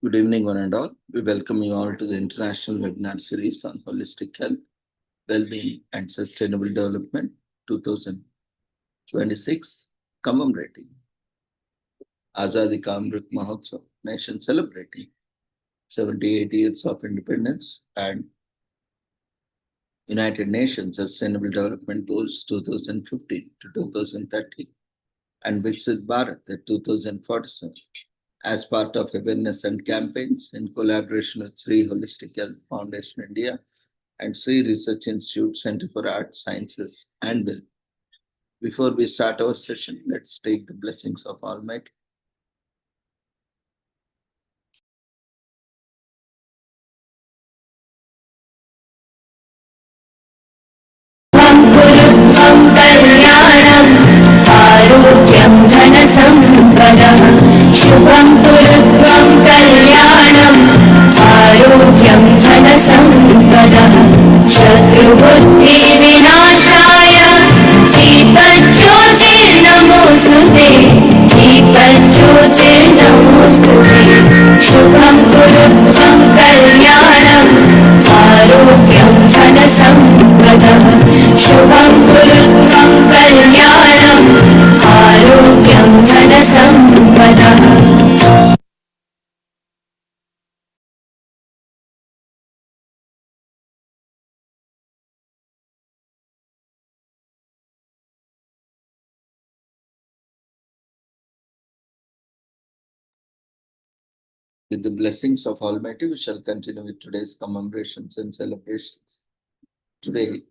Good evening, one and all. We welcome you all to the international webinar series on holistic health, well-being, and sustainable development 2026, commemorating Azadi Ka Amrit Mahotsav, nation celebrating 78 years of independence and United Nations Sustainable Development Goals 2015 to 2030 and Viksit Bharat at 2047. As part of awareness and campaigns in collaboration with Sri Holistic Health Foundation India and Sri Research Institute Center for Arts, Sciences and Will. Before we start our session, let's take the blessings of Almighty. आरोग्यं धनसम्पदः शुभं कुरुत्वं कल्याणम् आरोग्यं धनसम्पदः शत्रुबुद्धिविनाशाय दीपज्योतिर्नमोऽस्तुते दीपज्योतिर्नमोऽस्तुते शुभं कुरुत्वं कल्याणम् आरोग्यं धनसम्पदः शुभं कुरुत्वं कल्याणम् आरोग्यं धनसम्पदः With the blessings of Almighty, we shall continue with today's commemorations and celebrations. Today,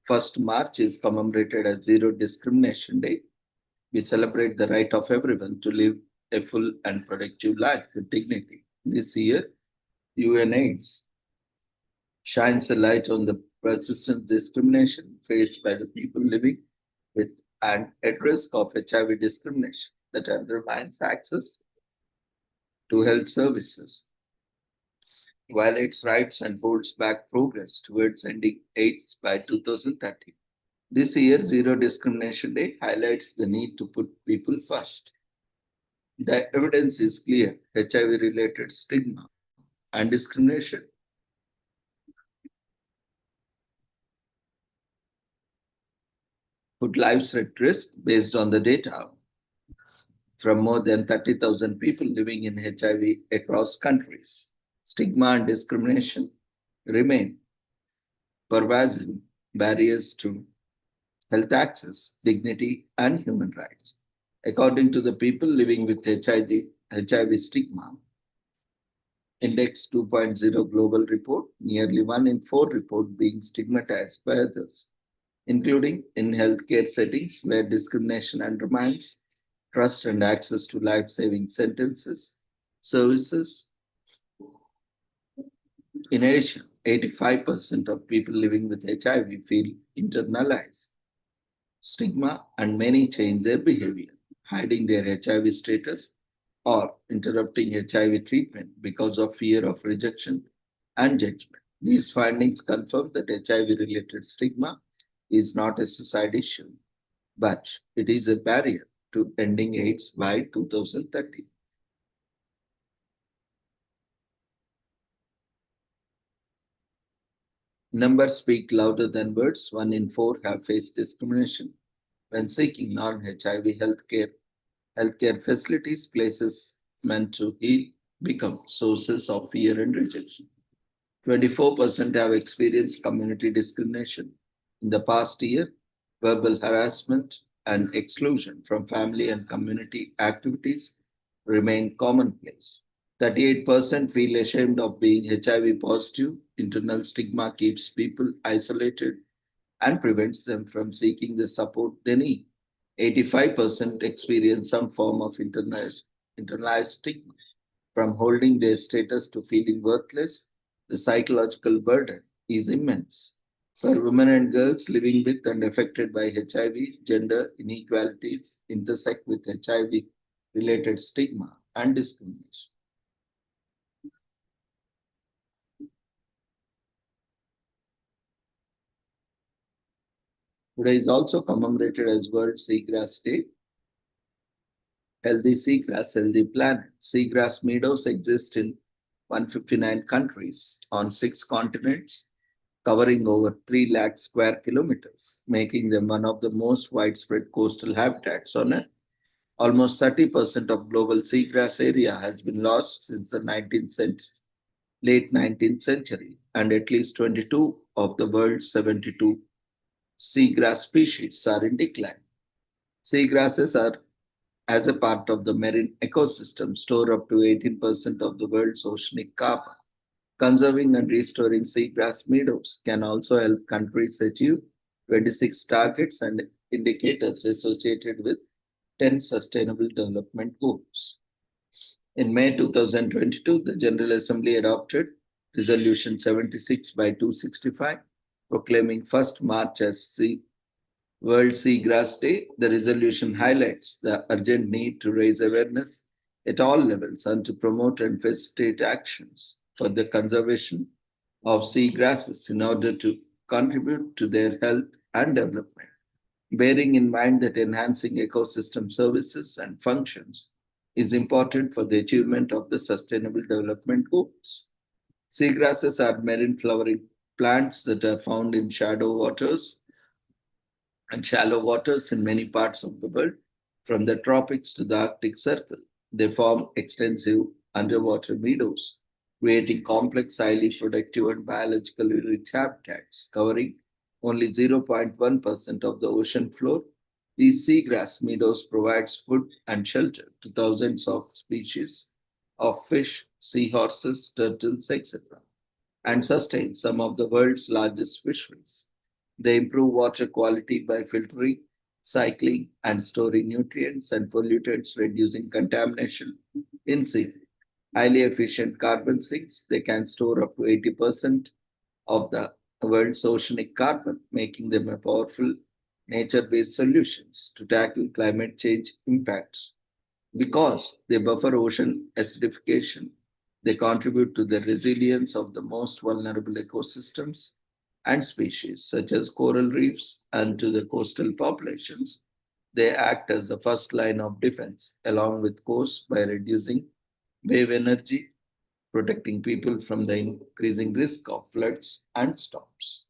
1st March is commemorated as Zero Discrimination Day. We celebrate the right of everyone to live a full and productive life with dignity. This year, UNAIDS shines a light on the persistent discrimination faced by the people living with and at risk of HIV discrimination that undermines access to health services, violates rights and holds back progress towards ending AIDS by 2030. This year, Zero Discrimination Day highlights the need to put people first. The evidence is clear: HIV-related stigma and discrimination put lives at risk based on the data from more than 30,000 people living in HIV across countries. Stigma and discrimination remain pervasive barriers to health access, dignity, and human rights. According to the people living with HIV stigma, Index 2.0 global report, nearly 1 in 4 report being stigmatized by others, including in healthcare settings where discrimination undermines trust and access to life-saving services. In addition, 85% of people living with HIV feel internalized stigma and many change their behavior, hiding their HIV status or interrupting HIV treatment because of fear of rejection and judgment. These findings confirm that HIV-related stigma is not a suicide issue, but it is a barrier to ending AIDS by 2030. Numbers speak louder than words. 1 in 4 have faced discrimination when seeking non-HIV healthcare facilities. Places meant to heal become sources of fear and rejection. 24% have experienced community discrimination. In the past year, verbal harassment and exclusion from family and community activities remain commonplace. 38% feel ashamed of being HIV positive. Internal stigma keeps people isolated and prevents them from seeking the support they need. 85% experience some form of internalized stigma, from holding their status to feeling worthless. The psychological burden is immense. For women and girls living with and affected by HIV, gender inequalities intersect with HIV-related stigma and discrimination. Today is also commemorated as World Seagrass Day. Healthy seagrass, healthy planet. Seagrass meadows exist in 159 countries on 6 continents, covering over 3 lakh square kilometers, making them one of the most widespread coastal habitats on Earth. Almost 30% of global seagrass area has been lost since the 19th century, late 19th century, and at least 22 of the world's 72 seagrass species are in decline. Seagrasses are, as a part of the marine ecosystem, store up to 18% of the world's oceanic carbon. Conserving and restoring seagrass meadows can also help countries achieve 26 targets and indicators associated with 10 Sustainable Development Goals. In May 2022, the General Assembly adopted Resolution 76 by 265, proclaiming 1st March as World Seagrass Day. The resolution highlights the urgent need to raise awareness at all levels and to promote and facilitate actions for the conservation of seagrasses in order to contribute to their health and development, bearing in mind that enhancing ecosystem services and functions is important for the achievement of the Sustainable Development Goals. Seagrasses are marine flowering plants that are found in shallow waters in many parts of the world, from the tropics to the Arctic Circle. They form extensive underwater meadows, creating complex, highly productive, and biologically rich habitats covering only 0.1% of the ocean floor. These seagrass meadows provide food and shelter to thousands of species of fish, seahorses, turtles, etc., and sustain some of the world's largest fisheries. They improve water quality by filtering, cycling, and storing nutrients and pollutants, reducing contamination in sea. Highly efficient carbon sinks, they can store up to 80% of the world's oceanic carbon, making them a powerful nature-based solutions to tackle climate change impacts. Because they buffer ocean acidification, they contribute to the resilience of the most vulnerable ecosystems and species, such as coral reefs, and to the coastal populations. They act as the first line of defense along with coast by reducing wave energy, protecting people from the increasing risk of floods and storms.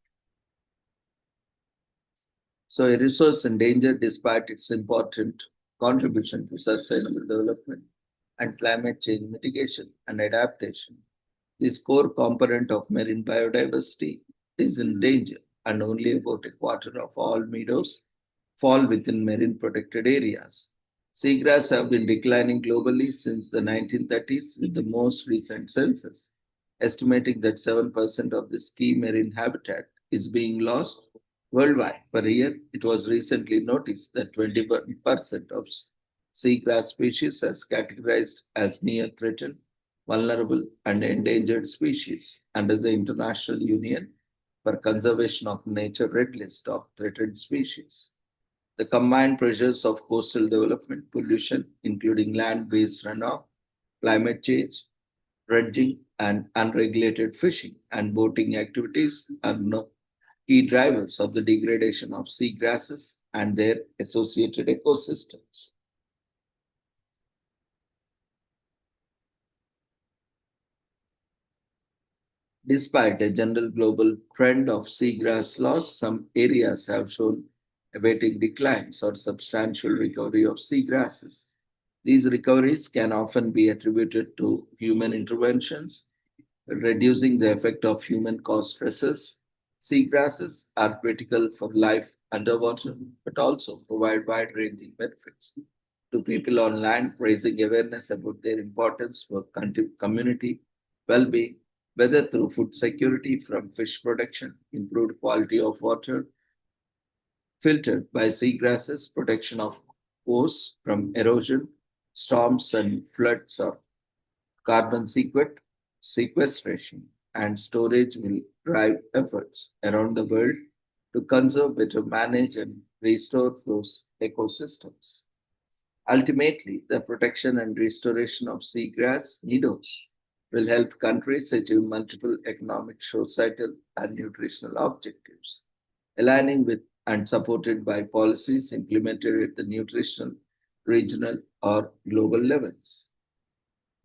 So, a resource endangered despite its important contribution to sustainable development and climate change mitigation and adaptation. This core component of marine biodiversity is in danger, and only about a quarter of all meadows fall within marine protected areas. Seagrass have been declining globally since the 1930s, with the most recent census estimating that 7% of this key marine habitat is being lost worldwide per year. It was recently noticed that 21% of seagrass species are categorized as near threatened, vulnerable, and endangered species under the International Union for Conservation of Nature Red List of Threatened Species. The combined pressures of coastal development, pollution, including land-based runoff, climate change, dredging, and unregulated fishing and boating activities are no key drivers of the degradation of seagrasses and their associated ecosystems. Despite a general global trend of seagrass loss, some areas have shown abating declines or substantial recovery of seagrasses. These recoveries can often be attributed to human interventions, reducing the effect of human caused stresses. Seagrasses are critical for life underwater, but also provide wide ranging benefits to people on land, raising awareness about their importance for community well being, whether through food security from fish production, improved quality of water filtered by seagrasses, protection of coasts from erosion, storms, and floods, or carbon sequestration and storage will drive efforts around the world to conserve, better manage, and restore those ecosystems. Ultimately, the protection and restoration of seagrass meadows will help countries achieve multiple economic, societal, and nutritional objectives, aligning with and supported by policies implemented at the nutritional regional, or global levels.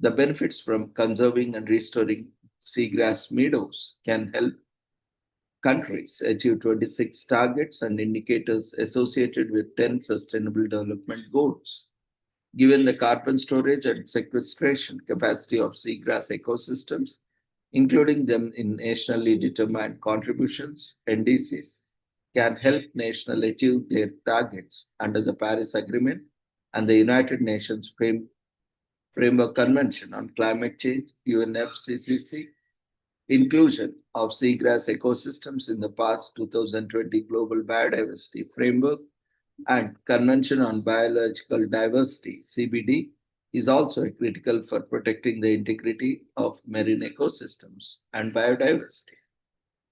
The benefits from conserving and restoring seagrass meadows can help countries achieve 26 targets and indicators associated with 10 Sustainable Development Goals. Given the carbon storage and sequestration capacity of seagrass ecosystems, including them in nationally determined contributions, NDCs, can help nations achieve their targets under the Paris Agreement and the United Nations Framework Convention on Climate Change, UNFCCC. Inclusion of seagrass ecosystems in the past 2020 Global Biodiversity Framework and Convention on Biological Diversity, CBD, is also critical for protecting the integrity of marine ecosystems and biodiversity.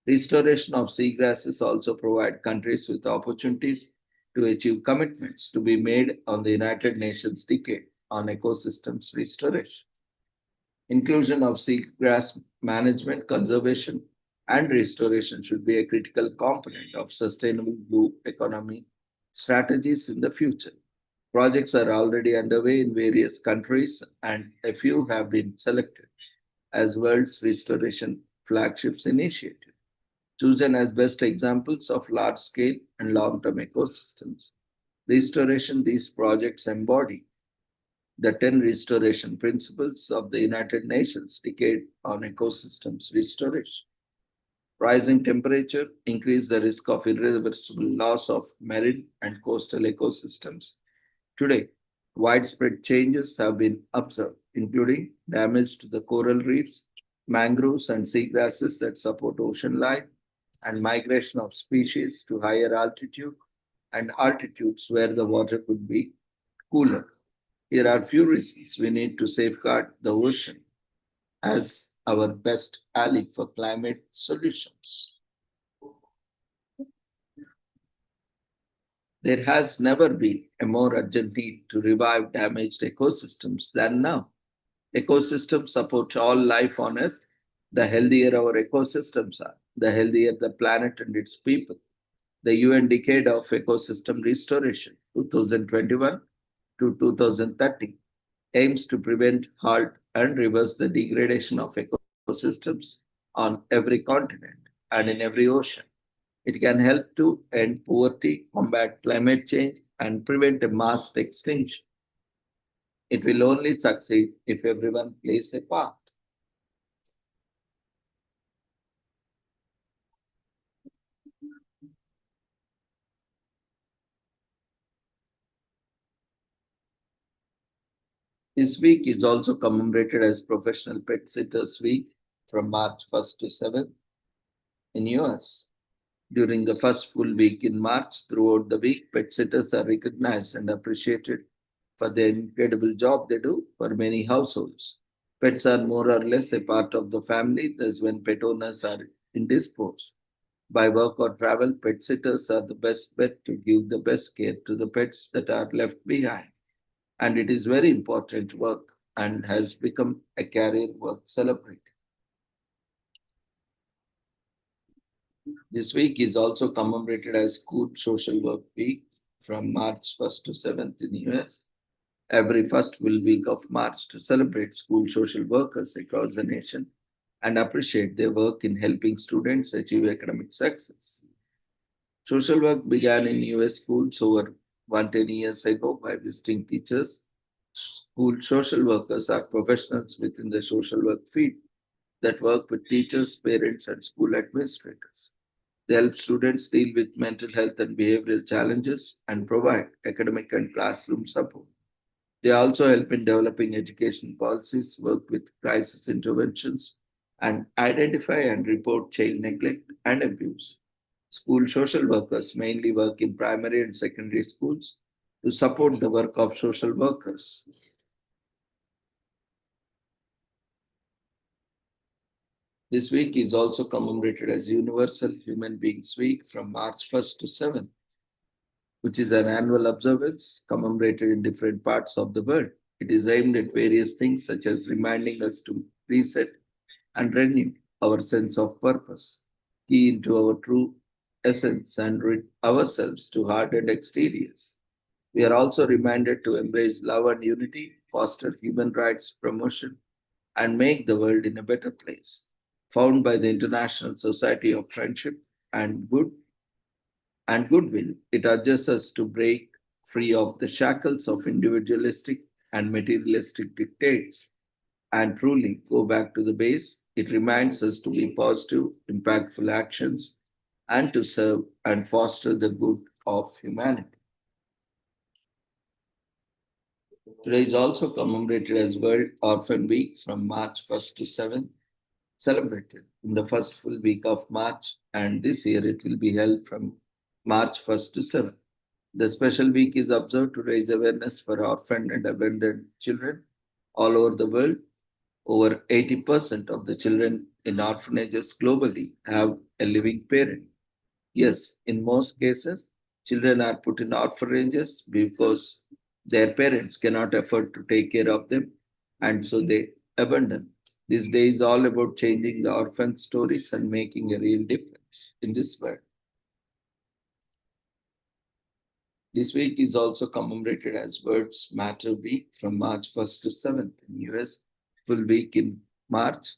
Restoration of seagrasses also provide countries with opportunities to achieve commitments to be made on the United Nations Decade on Ecosystems Restoration. Inclusion of seagrass management, conservation, and restoration should be a critical component of sustainable blue economy strategies in the future. Projects are already underway in various countries, and a few have been selected as World's Restoration Flagships Initiative, chosen as best examples of large scale and long term ecosystems. Restoration, these projects embody the 10 restoration principles of the United Nations Decade on Ecosystems Restoration. Rising temperature increase the risk of irreversible loss of marine and coastal ecosystems. Today, widespread changes have been observed, including damage to the coral reefs, mangroves, and seagrasses that support ocean life, and migration of species to higher altitude and altitudes where the water could be cooler. Here are few reasons we need to safeguard the ocean as our best ally for climate solutions. There has never been a more urgent need to revive damaged ecosystems than now. Ecosystems support all life on Earth. The healthier our ecosystems are, the healthier the planet and its people. The UN Decade of Ecosystem Restoration 2021 to 2030 aims to prevent, halt, and reverse the degradation of ecosystems on every continent and in every ocean. It can help to end poverty, combat climate change, and prevent a mass extinction. It will only succeed if everyone plays a part. This week is also commemorated as Professional Pet Sitters Week from March 1st to 7th in US. During the first full week in March, throughout the week, pet sitters are recognized and appreciated for the incredible job they do for many households. Pets are more or less a part of the family, thus when pet owners are indisposed by work or travel, pet sitters are the best bet to give the best care to the pets that are left behind. And it is very important work and has become a career worth celebrating. This week is also commemorated as School Social Work Week from March 1st to 7th in US. Every first full week of March to celebrate school social workers across the nation and appreciate their work in helping students achieve academic success. Social work began in US schools over 110 years ago by visiting teachers. School social workers are professionals within the social work field that work with teachers, parents, and school administrators. They help students deal with mental health and behavioral challenges and provide academic and classroom support. They also help in developing education policies, work with crisis interventions, and identify and report child neglect and abuse. School social workers mainly work in primary and secondary schools to support the work of social workers. This week is also commemorated as Universal Human Beings Week from March 1st to 7th, which is an annual observance commemorated in different parts of the world. It is aimed at various things such as reminding us to reset and renew our sense of purpose, key into our true essence and rid ourselves to hardened exteriors. We are also reminded to embrace love and unity, foster human rights promotion, and make the world in a better place. Found by the International Society of Friendship and Goodwill, it urges us to break free of the shackles of individualistic and materialistic dictates and truly go back to the base. It reminds us to be positive, impactful actions and to serve and foster the good of humanity. Today is also commemorated as World Orphan Week from March 1st to 7th, celebrated in the first full week of March, and this year it will be held from March 1st to 7th. The special week is observed to raise awareness for orphaned and abandoned children all over the world. Over 80% of the children in orphanages globally have a living parent. Yes, in most cases, children are put in orphanages because their parents cannot afford to take care of them and so they abandon. This day is all about changing the orphan stories and making a real difference in this world. This week is also commemorated as Words Matter Week from March 1st to 7th in US, full week in March.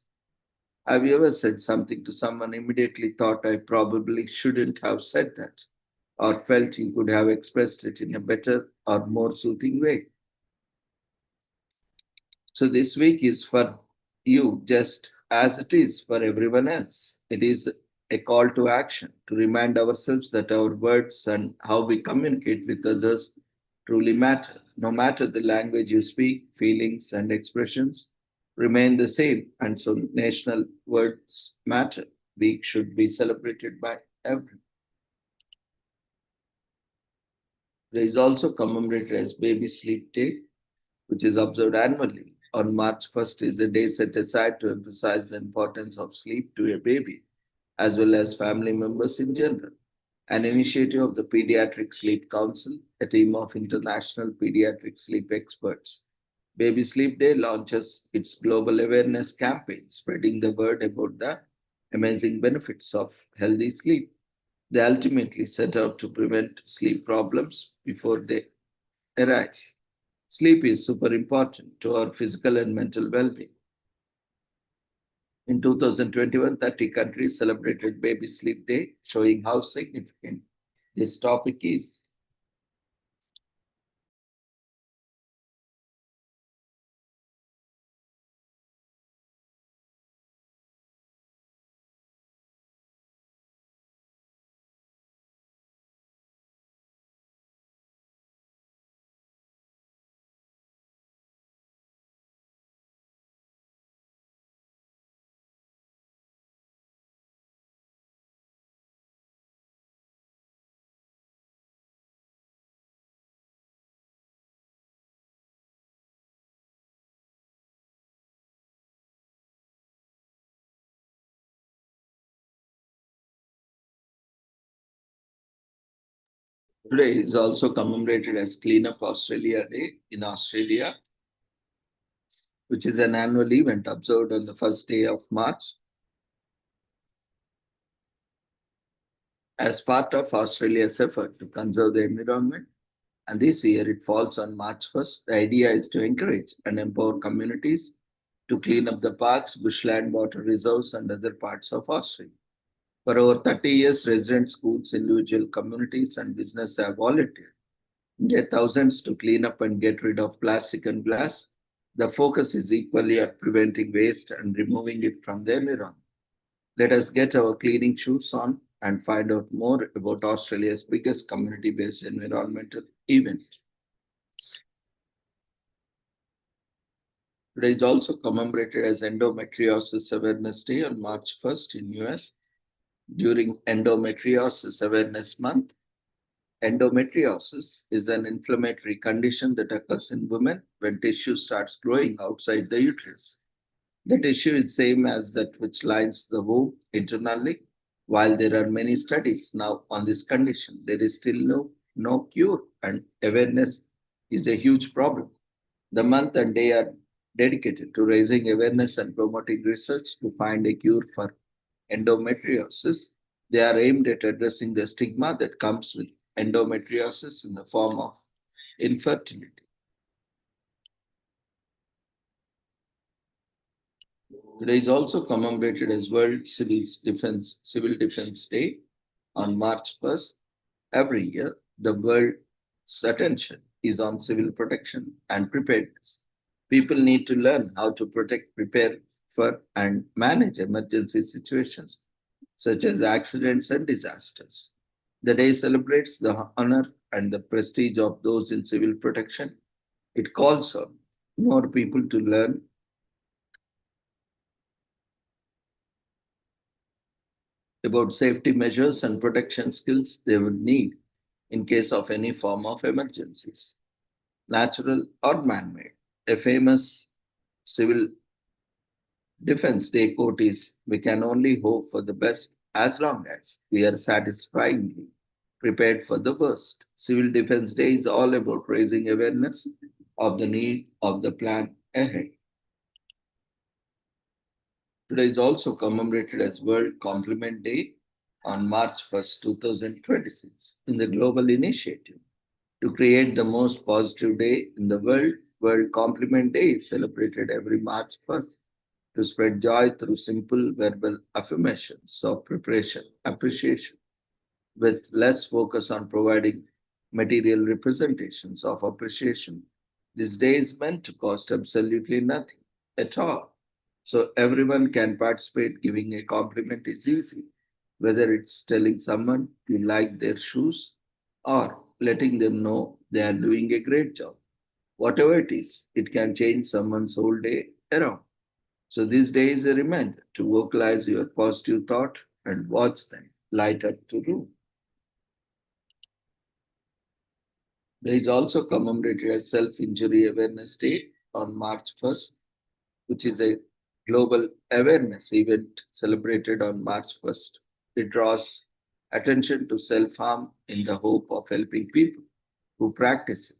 Have you ever said something to someone immediately thought I probably shouldn't have said that, or felt you could have expressed it in a better or more soothing way? So this week is for you just as it is for everyone else. It is a call to action to remind ourselves that our words and how we communicate with others truly matter. No matter the language you speak, feelings and expressions remain the same. And so National Words Matter Week should be celebrated by everyone. There is also commemorated as Baby Sleep Day, which is observed annually. On March 1st is a day set aside to emphasize the importance of sleep to a baby, as well as family members in general. An initiative of the Pediatric Sleep Council, a team of international pediatric sleep experts. Baby Sleep Day launches its global awareness campaign, spreading the word about the amazing benefits of healthy sleep. They ultimately set out to prevent sleep problems before they arise. Sleep is super important to our physical and mental well being. In 2021, 30 countries celebrated Baby Sleep Day, showing how significant this topic is. Today is also commemorated as Clean Up Australia Day in Australia, which is an annual event observed on the first day of March. As part of Australia's effort to conserve the environment, and this year it falls on March 1st, the idea is to encourage and empower communities to clean up the parks, bushland, water reserves, and other parts of Australia. For over 30 years, residents, schools, individual communities, and business have volunteered get thousands to clean up and get rid of plastic and glass. The focus is equally at preventing waste and removing it from the environment. Let us get our cleaning shoes on and find out more about Australia's biggest community-based environmental event. Today is also commemorated as Endometriosis Awareness Day on March 1st in US. During Endometriosis Awareness Month, endometriosis is an inflammatory condition that occurs in women when tissue starts growing outside the uterus. The tissue is same as that which lines the womb internally. While there are many studies now on this condition, there is still no cure, and awareness is a huge problem. The month and day are dedicated to raising awareness and promoting research to find a cure for endometriosis. They are aimed at addressing the stigma that comes with endometriosis in the form of infertility. Today is also commemorated as World Civil Defense Day on March 1st. Every year, the world's attention is on civil protection and preparedness. People need to learn how to protect, prepare for, and manage emergency situations such as accidents and disasters. The day celebrates the honor and the prestige of those in civil protection. It calls on more people to learn about safety measures and protection skills they would need in case of any form of emergencies, natural or man made. A famous civil defense day quote is: "We can only hope for the best as long as we are satisfyingly prepared for the worst." Civil Defense Day is all about raising awareness of the need of the plan ahead. Today is also commemorated as World Compliment Day on March 1st, 2026. In the global initiative to create the most positive day in the world, World Compliment Day is celebrated every March 1st to spread joy through simple verbal affirmations of preparation, appreciation, with less focus on providing material representations of appreciation. This day is meant to cost absolutely nothing at all. So everyone can participate. Giving a compliment is easy, whether it's telling someone you like their shoes or letting them know they are doing a great job. Whatever it is, it can change someone's whole day around. So this day is a reminder to vocalize your positive thought and watch them light up the room. There is also commemorated as Self-Injury Awareness Day on March 1st, which is a global awareness event celebrated on March 1st. It draws attention to self-harm in the hope of helping people who practice it.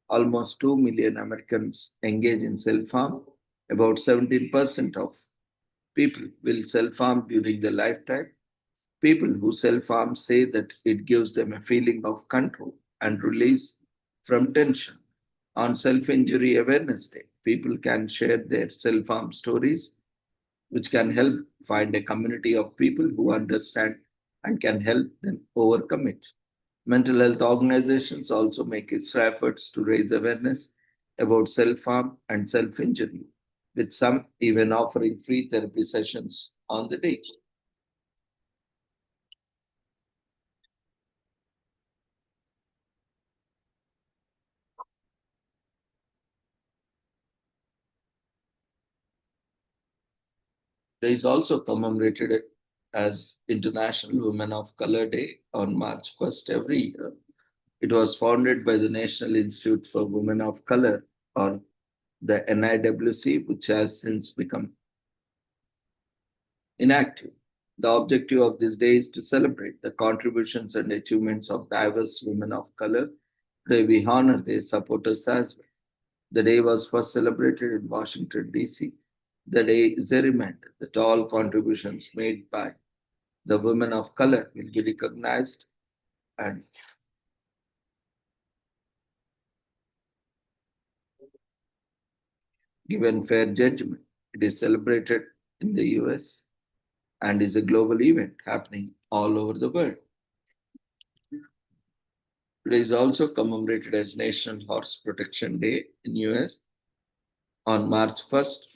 Almost 2 million Americans engage in self-harm. About 17% of people will self-harm during their lifetime. People who self-harm say that it gives them a feeling of control and release from tension. On Self-Injury Awareness Day, people can share their self-harm stories, which can help find a community of people who understand and can help them overcome it. Mental health organizations also make extra efforts to raise awareness about self-harm and self-injury, with some even offering free therapy sessions on the day. It is also commemorated as International Women of Color Day on March 1st every year. It was founded by the National Institute for Women of Color, or the NIWC, which has since become inactive. The objective of this day is to celebrate the contributions and achievements of diverse women of color. Today we honor their supporters as well. The day was first celebrated in Washington, D.C. The day is a reminder that all contributions made by the women of color will be recognized and given fair judgment. It is celebrated in the US and is a global event happening all over the world. It is also commemorated as National Horse Protection Day in US on March 1st.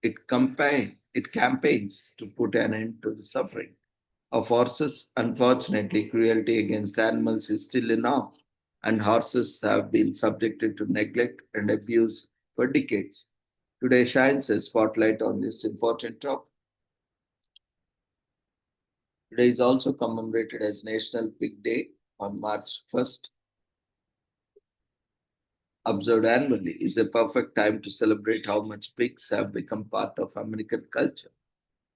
It campaigns to put an end to the suffering of horses. Unfortunately, cruelty against animals is still a norm, and horses have been subjected to neglect and abuse for decades. Today shines a spotlight on this important topic. Today is also commemorated as National Pig Day on March 1st. Observed annually is a perfect time to celebrate how much pigs have become part of American culture.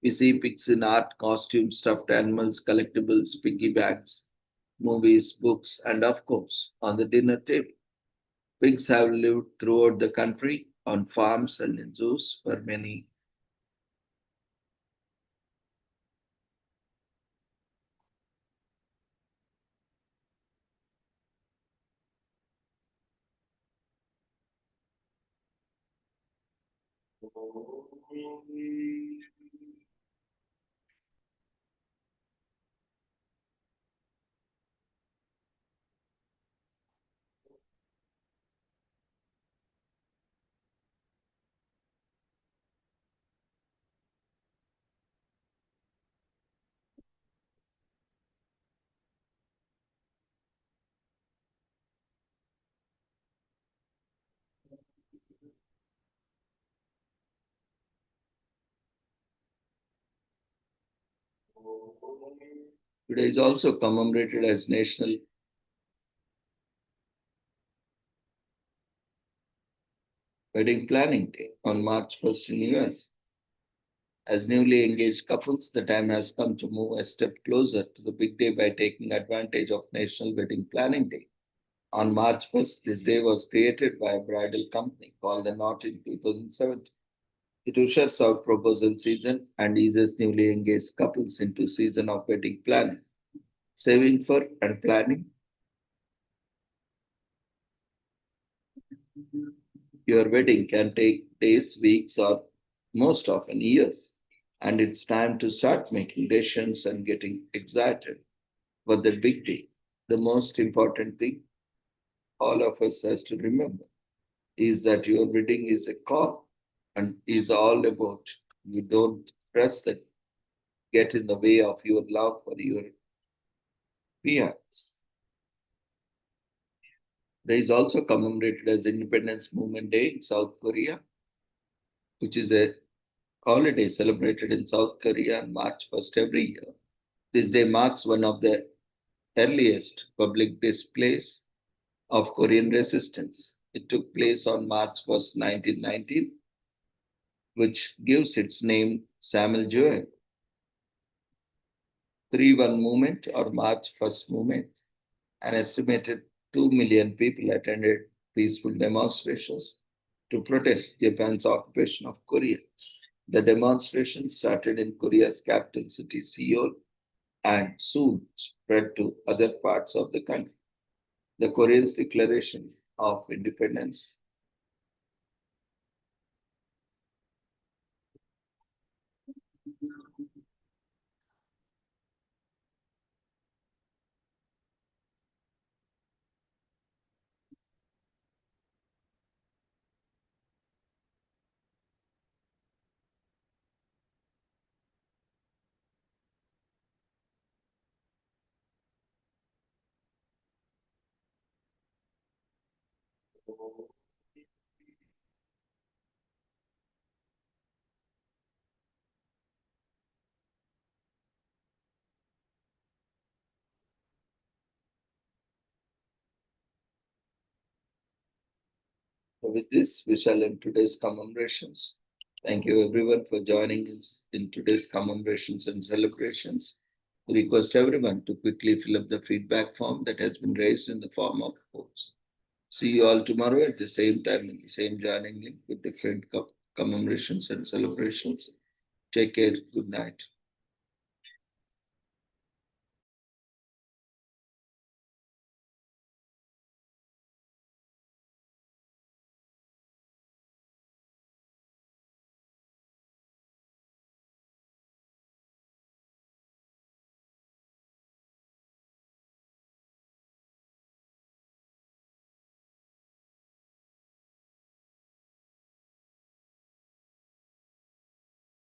We see pigs in art, costumes, stuffed animals, collectibles, piggy banks, movies, books, and of course, on the dinner table. Pigs have lived throughout the country on farms and in zoos for many. Today is also commemorated as National Wedding Planning Day on March 1st in US. As newly engaged couples, the time has come to move a step closer to the big day by taking advantage of National Wedding Planning Day. On March 1st, this day was created by a bridal company called The Knot in 2007. It ushers out proposal season and eases newly engaged couples into season of wedding planning, saving for and planning your wedding can take days, weeks, or most often years. And it's time to start making decisions and getting excited for the big day. The most important thing all of us has to remember is that your wedding is a call and is all about you don't press that get in the way of your love for your peers. There is also commemorated as Independence Movement Day in South Korea, which is a holiday celebrated in South Korea on March 1st every year. This day marks one of the earliest public displays of Korean resistance. It took place on March 1st, 1919, which gives its name Samuel Joel. 3-1 movement or March 1st movement. An estimated 2 million people attended peaceful demonstrations to protest Japan's occupation of Korea. The demonstration started in Korea's capital city, Seoul, and soon spread to other parts of the country. The Koreans' declaration of independence So with this, we shall end today's commemorations. Thank you everyone for joining us in today's commemorations and celebrations. We request everyone to quickly fill up the feedback form that has been raised in the form of polls. See you all tomorrow at the same time in the same joining link with different commemorations and celebrations. Take care. Good night.